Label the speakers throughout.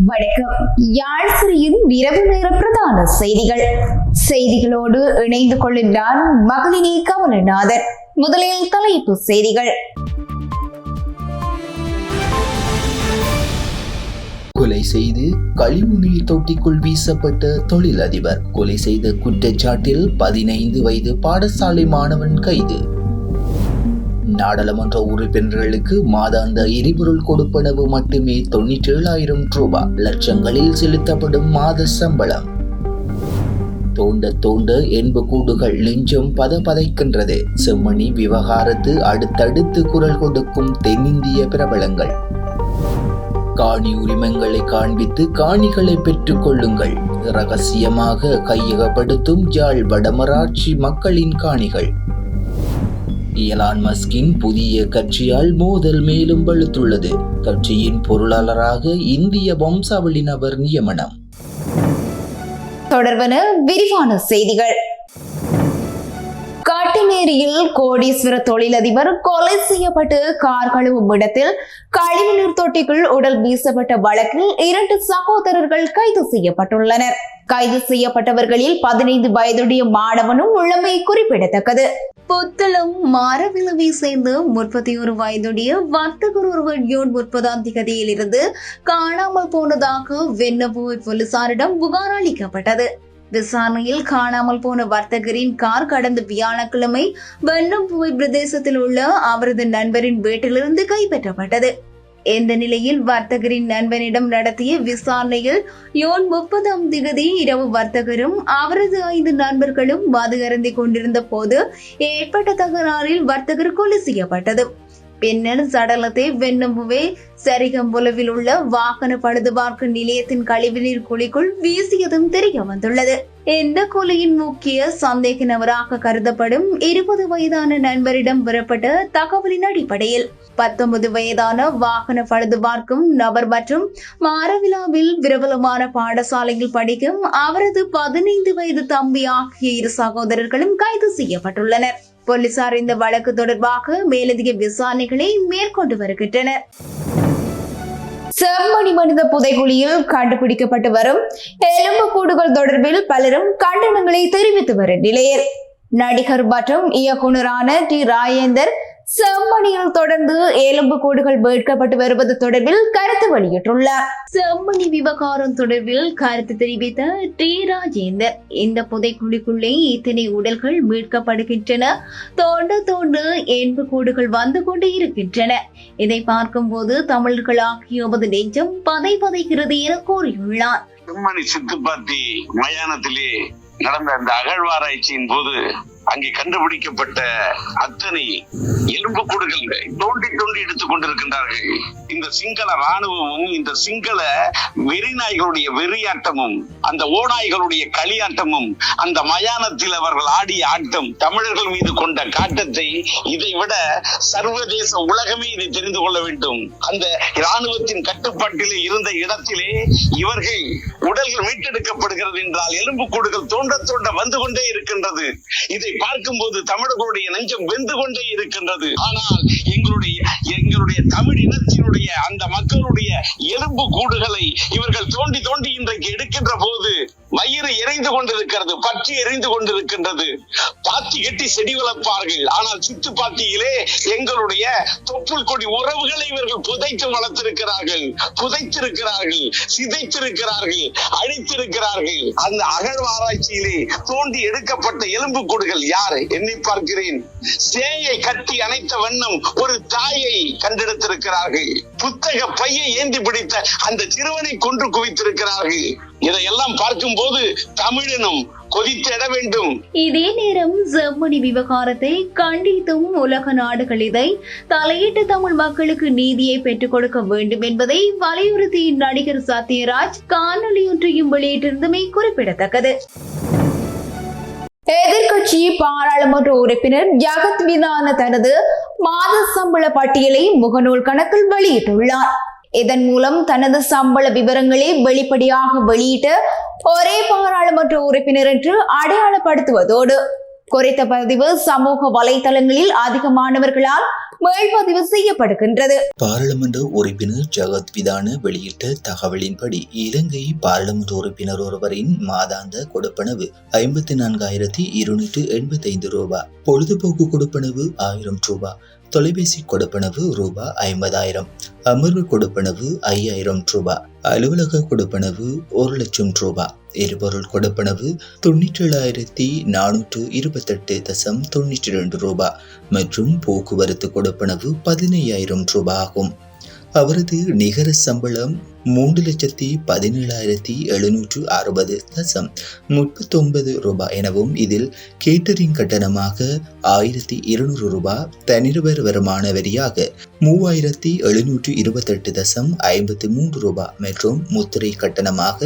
Speaker 1: வணக்கம். யாழ் சிறையின் இரவு நேர பிரதான செய்திகளோடு இணைந்து கொள்கின்றார் மகளினி கமலநாதன். முதலில் தலைப்பு செய்திகள்.
Speaker 2: கொலை செய்து கழிவுநீர் தொட்டிக்குள் வீசப்பட்ட தொழிலதிபர். கொலை செய்த குற்றச்சாட்டில் 15 வயது பாடசாலை மாணவன் கைது. நாடாளுமன்ற உறுப்பினர்களுக்கு மாதாந்த எரிபொருள் கொடுப்பனவு மட்டுமே 97,000 ரூபாய். லட்சங்களில் செலுத்தப்படும் மாத சம்பளம். தோண்ட எண்புக்கூடுகள் நெஞ்சம் பதைக்கின்றது. செம்மணி விவகாரத்து அடுத்தடுத்து குரல் கொடுக்கும் தென்னிந்திய பிரபலங்கள். காணி உரிமங்களை காண்பித்து காணிகளை பெற்றுக் கொள்ளுங்கள். இரகசியமாக கையகப்படுத்தும் யாழ் வடமராட்சி மக்களின் காணிகள். எலான் மஸ்கின் புதிய கட்சியால் மோதல் மேலும் வலுத்துள்ளது. கட்சியின் பொருளாளராக இந்திய வம்சாவளி நபர் நியமனம்.
Speaker 1: தொடர்பான விரிவான செய்திகள். காட்டுமேரியில் கோடீஸ்வர தொழிலதிபர் கொலை செய்யப்பட்டு கார் கழுவும் இடத்தில் கழிவுநீர் தொட்டிக்குள் உடல் வீசப்பட்ட வழக்கில் 2 சகோதரர்கள் கைது செய்யப்பட்டுள்ளனர். கைது செய்யப்பட்டவர்களில் 15 வயதுடைய மாணவனும் உள்ளமை குறிப்பிடத்தக்கது. புத்தளம் மாரவிலவை சேர்ந்த 31 வயதுடைய வர்த்தகர் ஒருவர் ஜூன் 30ஆம் தேதியிலிருந்து காணாமல் போனதாக வெண்ணப்புவை போலீசாரிடம் புகார் அளிக்கப்பட்டது. விசாரணையில் காணாமல் போன வர்த்தகரின் கார் கடந்த வியாழக்கிழமை வெண்ணப்புவை பிரதேசத்தில் உள்ள அவரது நண்பரின் வீட்டிலிருந்து கைப்பற்றப்பட்டது. இந்த நிலையில் வர்த்தகரின் நண்பனிடம் நடத்திய விசாரணையில் ஜூன் 30ஆம் தேதி இரவு வர்த்தகரும் அவரது 5 நண்பர்களும் மது அருந்தி கொண்டிருந்த போது ஏற்பட்ட தகராறில் வர்த்தகர் கொலை செய்யப்பட்டது. பின்னர் சடலத்தை வெண்ணம்புவே சரிகம்புலவில் உள்ள வாகன பழுதுபார்க்கும் நிலையத்தின் கழிவுநீர் குழிக்குள் வீசியதும் தெரிய வந்துள்ளது. இந்த கொலையின் முக்கிய சந்தேக நபராக கருதப்படும் 20 வயதான நண்பரிடம் பெறப்பட்ட தகவலின் அடிப்படையில் 19 வயதான வாகன பழுதுபார்க்கும் நபர் மற்றும் மாரவிலாவில் பிரபலமான பாடசாலையில் படிக்கும் அவரது 15 வயது தம்பி ஆகிய 2 சகோதரர்களும் கைது செய்யப்பட்டுள்ளனர். போலீசார் இந்த வழக்கு தொடர்பாக மேலதிக விசாரணைகளை மேற்கொண்டு வருகின்றனர். செம்மணி மனித புதைகுழியில் கண்டுபிடிக்கப்பட்டு வரும் எலும்புக்கூடுகள் தொடர்பில் பலரும் கண்டனங்களை தெரிவித்து வரும் நிலையில் நடிகர் மற்றும் இயக்குநரான டி ராஜேந்தர் செம்மணியில் தொடர்ந்து எலும்புக்கூடுகள் மீட்கப்பட்டு வருவது தொடர்பில் கருத்து வெளியிட்டுள்ளார். செம்மணி விவகாரம் தொடர்பில் கருத்து தெரிவித்த டி ராஜேந்தர், இந்த புதைக்குழிக்குள்ளே இத்தனை உடல்கள் மீட்கப்படுகின்றன, தோண்ட எலும்புக்கூடுகள் வந்து கொண்டே இருக்கின்றன. இதை பார்க்கும் போது தமிழர்களாகிய நெஞ்சம் பதைக்கிறது என கூறியுள்ளார்.
Speaker 3: செம்மணி சித்துப்பாத்தி மயானத்திலே நடந்த அந்த அகழ்வாராய்ச்சியின் போது அங்கே கண்டுபிடிக்கப்பட்ட அத்தனை எலும்புக்கூடுகள் தோண்டி எடுத்துக் கொண்டிருக்கின்றார்கள். இந்த சிங்கள ராணுவமும் இந்த சிங்கள வெறிநாய்களுடைய வெறியாட்டமும் அந்த ஓநாய்களுடைய களியாட்டமும் அந்த மயானத்தில் அவர்கள் ஆடிய ஆட்டம் தமிழர்கள் மீது கொண்ட காட்டத்தை இதை விட சர்வதேச உலகமே இதை தெரிந்து கொள்ள வேண்டும். அந்த ராணுவத்தின் கட்டுப்பாட்டிலே இருந்த இடத்திலே இவர்கள் உடல்கள் மீட்டெடுக்கப்படுகிறது என்றால் எலும்புக்கூடுகள் தோண்ட வந்து கொண்டே இருக்கின்றது. இதை பார்க்கும் போது தமிழர்களுடைய நெஞ்சம் வெந்து கொண்டே இருக்கின்றது. ஆனால் எங்களுடைய தமிழ் இனத்தினுடைய அந்த மக்களுடைய எலும்பு கூடுகளை இவர்கள் தோண்டி இன்றைக்கு எடுக்கின்ற போது வயிறு எரிந்து கொண்டிருக்கிறது, பற்றி எரிந்து கொண்டிருக்கின்றது. பாத்தி கட்டி செடி வளர்ப்பார்கள், ஆனால் சித்து பாத்தியிலே எங்களுடைய தொப்புள் கொடி உறவுகளை இவர்கள் புதைத்து வளர்த்திருக்கிறார்கள், புதைத்திருக்கிறார்கள், சிதைத்திருக்கிறார்கள், அழித்திருக்கிறார்கள். அந்த அகழ்வாராய்ச்சியிலே தோண்டி எடுக்கப்பட்ட எலும்பு கூடுகள் யாரு எண்ணி பார்க்கிறேன். சேயை கட்டி அணைத்த வண்ணம் ஒரு தாயை கண்டெடுத்திருக்கிறார்கள். புத்தக பையை ஏந்தி பிடித்த அந்த சிறுவனை கொன்று குவித்திருக்கிறார்கள். இதையெல்லாம் பார்க்கும் போது தமிழினும் கொதித்திட வேண்டும்.
Speaker 1: இதே நேரம் செம்மணி விவகாரத்தை கண்டித்தும் உலக நாடுகள் இதை தலையிட்டு தமிழ் மக்களுக்கு நீதியை பெற்றுக் கொடுக்க வேண்டும் என்பதை வலியுறுத்தி நடிகர் சத்யராஜ் காணொலியொன்றையும் வெளியிட்டிருந்தமை குறிப்பிடத்தக்கது. எதிர்கட்சி பாராளுமன்ற உறுப்பினர் ஜகத் விதான தனது மாத சம்பள பட்டியலை முகநூல் கணக்கில் வெளியிட்டுள்ளார். இதன் மூலம் தனது சம்பள விவரங்களை வெளிப்படையாக வெளியிட்டு ஒரே பாராளுமன்ற உறுப்பினர் என்று அடையாளப்படுத்துவதோடு குறித்த பதிவு சமூக வலைதளங்களில் அதிகமானவர்களால் மேல்பதிவு செய்யப்படுகின்றது.
Speaker 2: பாராளுமன்ற உறுப்பினர் ஜகத் விதான வெளியிட்ட தகவலின்படி இலங்கை பாராளுமன்ற உறுப்பினர் ஒருவரின் மாதாந்த கொடுப்பனவு 54,285 ரூபாய், பொழுதுபோக்கு கொடுப்பனவு 1000 ரூபாய், தொலைபேசி கொடுப்பனவு ரூபாய் 50,000, அமர்வு கொடுப்பனவு 5,000 ரூபாய், அலுவலக கொடுப்பனவு 1,00,000 ரூபாய், எரிபொருள் கொடுப்பனவு 97,428.92 ரூபாய் மற்றும் போக்குவரத்து கொடுப்பனவு 15,000 ரூபாய் ஆகும். அவரது நிகர சம்பளம் 3,17,760.39 ரூபாய் எனவும் இதில் கேட்டரிங் கட்டணமாக 1,200 ரூபாய், தனிநபர் வருமான வரியாக 3,728.53 ரூபாய் மற்றும் முத்திரை கட்டணமாக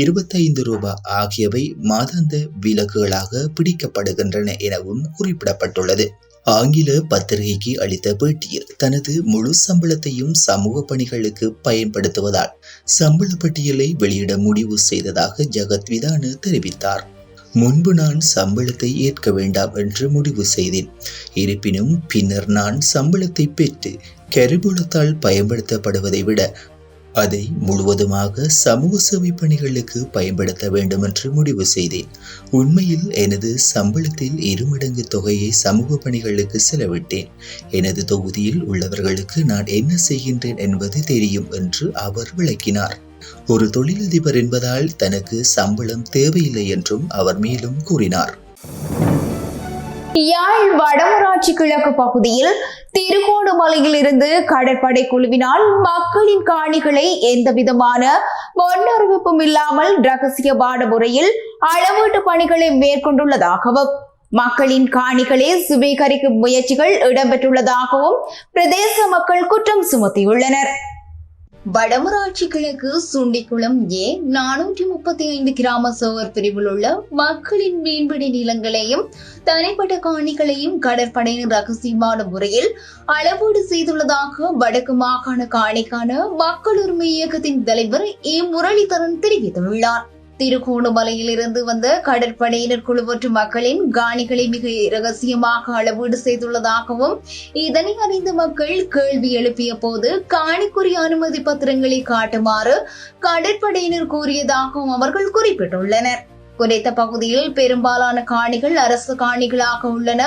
Speaker 2: 25 ரூபாய் ஆகியவை மாதாந்த விலக்குகளாக பிடிக்கப்படுகின்றன எனவும் குறிப்பிடப்பட்டுள்ளது. ஆங்கில பத்திரிகைக்கு அளித்த பேட்டியில் தனது முழு சம்பளத்தையும் சமூக பணிகளுக்கு பயன்படுத்துவதால் சம்பள பட்டியலை வெளியிட முடிவு செய்ததாக ஜகத் விதான தெரிவித்தார். முன்பு நான் சம்பளத்தை ஏற்க வேண்டாம் என்று முடிவு செய்தேன். இருப்பினும் பின்னர் நான் சம்பளத்தை பெற்று கரிபுலத்தால் பயன்படுத்தப்படுவதை விட அதை முழுவதுமாக சமூக சேவை பணிகளுக்கு பயன்படுத்த வேண்டும் என்று முடிவு செய்தேன். உண்மையில் எனது சம்பளத்தில் 2 மடங்கு தொகையை சமூக பணிகளுக்கு செலவிட்டேன். எனது தொகுதியில் உள்ளவர்களுக்கு நான் என்ன செய்கின்றேன் என்பது தெரியும் என்று அவர் விளக்கினார். ஒரு தொழிலதிபர் என்பதால் தனக்கு சம்பளம் தேவையில்லை என்றும் அவர் மேலும் கூறினார்.
Speaker 1: யாழ் வடமராட்சி கிழக்கு பகுதியில் திருகோணமலையில் இருந்து கடற்படை குழுவினால் மக்களின் காணிகளை எந்தவிதமான முன்னறிவிப்பும் இல்லாமல் ரகசியமான முறையில் அளவீட்டு பணிகளை மேற்கொண்டுள்ளதாகவும் மக்களின் காணிகளை சுவீகரிக்கும் முயற்சிகள் இடம்பெற்றுள்ளதாகவும் பிரதேச மக்கள் குற்றம் சுமத்தியுள்ளனர். வடமராட்சி கிழக்கு சுண்டிக்குளம் 435 கிராம சேவர் பிரிவில் உள்ள மக்களின் மீன்பிடி நிலங்களையும் தனிப்பட்ட காணிகளையும் கடற்படையின் ரகசியமான முறையில் அளவீடு செய்துள்ளதாக வடக்கு மாகாண காணிக்கான மக்கள் உரிமை இயக்கத்தின் தலைவர் முரளிதரன் தெரிவித்துள்ளார். திருகோணமலையில் இருந்து வந்த கடற்படையினர் குழுவற்று மக்களின் காணிகளை மிக ரகசியமாக அளவீடு செய்துள்ளதாகவும் இதனை அறிந்த மக்கள் கேள்வி எழுப்பிய போது காணிக்குரிய அனுமதி பத்திரங்களை காட்டுமாறு கடற்படையினர் கூறியதாகவும் அவர்கள் குறிப்பிட்டுள்ளனர். குறித்த பகுதியில் பெரும்பாலான காணிகள் அரசு காணிகளாக உள்ளன.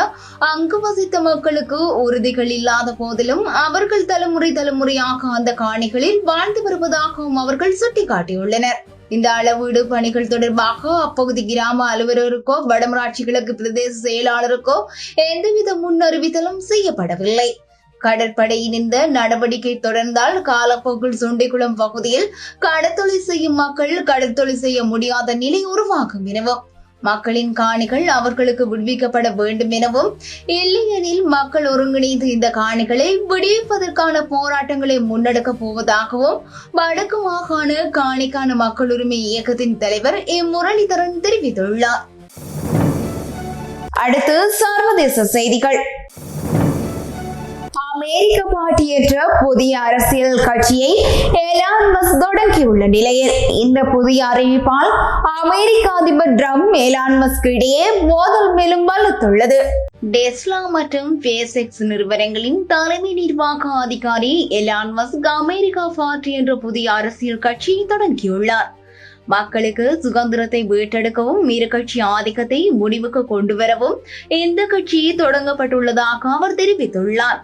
Speaker 1: அங்கு வசித்த மக்களுக்கு உறுதிகள் இல்லாத போதிலும் அவர்கள் தலைமுறையாக அந்த காணிகளில் வாழ்ந்து வருவதாகவும் அவர்கள் சுட்டிக்காட்டியுள்ளனர். இந்த அளவீடு பணிகள் தொடர்பாக அப்பகுதி கிராம அலுவலருக்கோ வடமராட்சி கிழக்கு பிரதேச செயலாளருக்கோ எந்தவித முன்னறிவித்தலும் செய்யப்படவில்லை. கடற்படையின் இந்த நடவடிக்கை தொடர்ந்தால் காலப்போக்கில் சுண்டிக்குளம் பகுதியில் கடற்தொழில் செய்யும் மக்கள் கடற்தொழில் செய்ய முடியாத நிலை உருவாகும் எனவும் மக்களின் காணிகள் அவர்களுக்கு விடுவிக்கப்பட வேண்டும் எனவும் இல்லையெனில் மக்கள் ஒருங்கிணைந்து இந்த காணிகளை விடுவிப்பதற்கான போராட்டங்களை முன்னெடுக்கப் போவதாகவும் வடக்கு மாகாண காணிக்கான மக்கள் உரிமை இயக்கத்தின் தலைவர் முரளிதரன் தெரிவித்துள்ளார். அடுத்து சர்வதேச செய்திகள். அமெரிக்க பாட்டியற்ற புதிய அரசியல் கட்சியை எலான் மஸ்க் தொடங்கியுள்ள நிலையில் இந்த புதிய அறிவிப்பால் அமெரிக்க அதிபர் டிரம்ப் எலான் மஸ்க் இடையே மோதல் மேலும் வலுத்துள்ளது. டெஸ்லா மற்றும் ஸ்பேஸ்எக்ஸ் நிறுவனங்களின் தலைமை நிர்வாக அதிகாரி எலான் மஸ்க் அமெரிக்கா பார்ட்டி என்ற புதிய அரசியல் கட்சியை தொடங்கியுள்ளார். மக்களுக்கு சுதந்திரத்தை மீட்டெடுக்கவும் கட்சி ஆதிக்கத்தை முடிவுக்கு கொண்டு வரவும் இந்த கட்சி தொடங்கப்பட்டுள்ளதாக அவர் தெரிவித்துள்ளார்.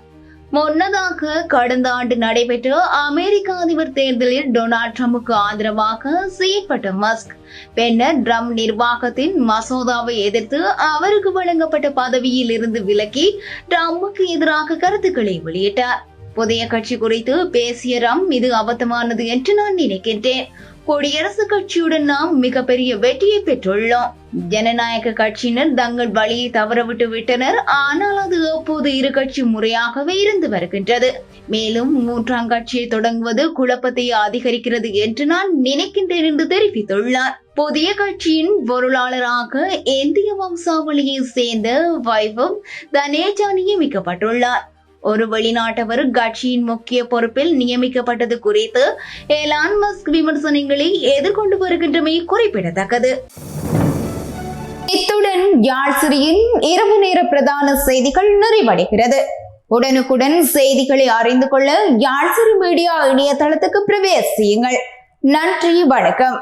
Speaker 1: முன்னதாக கடந்த ஆண்டு நடைபெற்ற அமெரிக்க அதிபர் தேர்தலில் டொனால்ட் ட்ரம்புக்கு ஆதரவாக செயற்பட்ட மஸ்க் பின்னர் ட்ரம்ப் நிர்வாகத்தின் மசோதாவை எதிர்த்து அவருக்கு வழங்கப்பட்ட பதவியில் இருந்து விலக்கி ட்ரம்புக்கு எதிராக கருத்துக்களை வெளியிட்டார். புதிய கட்சி குறித்து பேசிய ட்ரம்ப், இது அபத்தமானது என்று நான் நினைக்கின்றேன். குடியரசுக் கட்சியுடன் நாம் மிகப்பெரிய வெற்றியை பெற்றுள்ளோம். ஜனநாயக கட்சியினர் தங்கள் வழியை தவறவிட்டு விட்டனர். ஆனால் அது அப்போது இரு கட்சி முறையாகவே இருந்து வருகின்றது. மேலும் மூன்றாம் கட்சியை தொடங்குவது குழப்பத்தை அதிகரிக்கிறது என்று நான் நினைக்கின்றேன் என்று தெரிவித்துள்ளார். புதிய கட்சியின் பொருளாளராக இந்திய வம்சாவளியை சேர்ந்த வைபவ் தனேஜா நியமிக்கப்பட்டுள்ளார். ஒரு வெளிநாட்டவர் கட்சியின் முக்கிய பொறுப்பில் நியமிக்கப்பட்டது குறித்து எலான் மஸ்க் விமர்சனங்களை எதிர்கொண்டு வருகின்றமை குறிப்பிடத்தக்கது. இத்துடன் யாழ்சிரியின் இரவு நேர பிரதான செய்திகள் நிறைவடைகிறது. உடனுக்குடன் செய்திகளை அறிந்து கொள்ள யாழ்சிரி மீடியா இணையதளத்துக்கு பிரவேசியுங்கள். நன்றி, வணக்கம்.